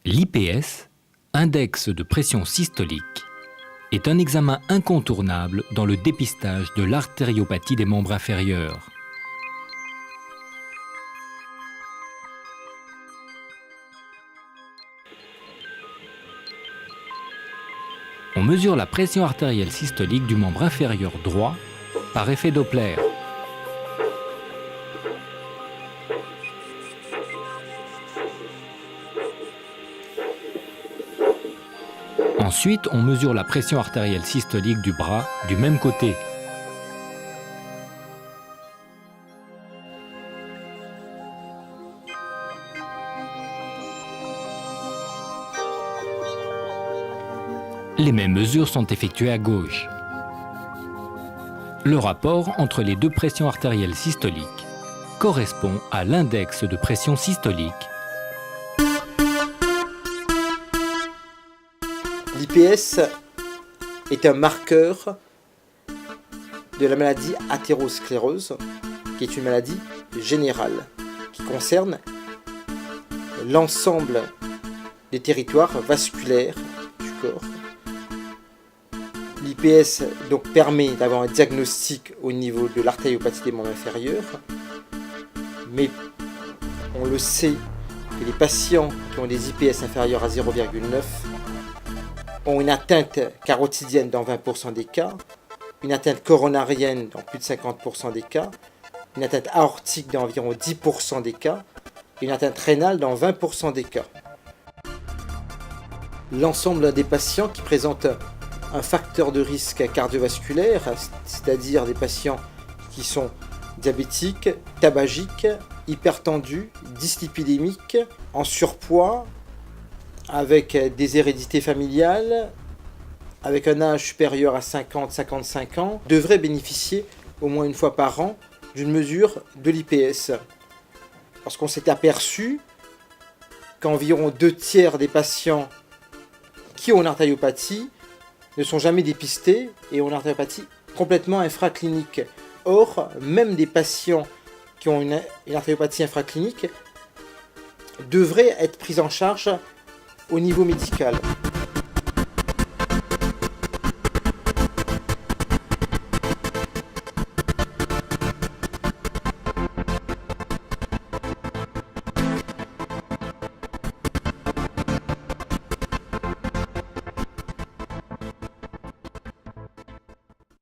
L'IPS, index de pression systolique, est un examen incontournable dans le dépistage de l'artériopathie des membres inférieurs. On mesure la pression artérielle systolique du membre inférieur droit par effet Doppler. Ensuite, on mesure la pression artérielle systolique du bras du même côté. Les mêmes mesures sont effectuées à gauche. Le rapport entre les deux pressions artérielles systoliques correspond à l'index de pression systolique. L'IPS est un marqueur de la maladie athérosclérose, qui est une maladie générale, qui concerne l'ensemble des territoires vasculaires du corps. L'IPS donc permet d'avoir un diagnostic au niveau de l'artériopathie des membres inférieurs, mais on le sait que les patients qui ont des IPS inférieurs à 0,9 ont une atteinte carotidienne dans 20% des cas, une atteinte coronarienne dans plus de 50% des cas, une atteinte aortique dans environ 10% des cas, et une atteinte rénale dans 20% des cas. L'ensemble des patients qui présentent un facteur de risque cardiovasculaire, c'est-à-dire des patients qui sont diabétiques, tabagiques, hypertendus, dyslipidémiques, en surpoids, avec des hérédités familiales, avec un âge supérieur à 50-55 ans, devraient bénéficier au moins une fois par an d'une mesure de l'IPS. Parce qu'on s'est aperçu qu'environ 2/3 des patients qui ont une artériopathie ne sont jamais dépistés et ont une artériopathie complètement infraclinique. Or, même des patients qui ont une artériopathie infraclinique devraient être pris en charge au niveau médical.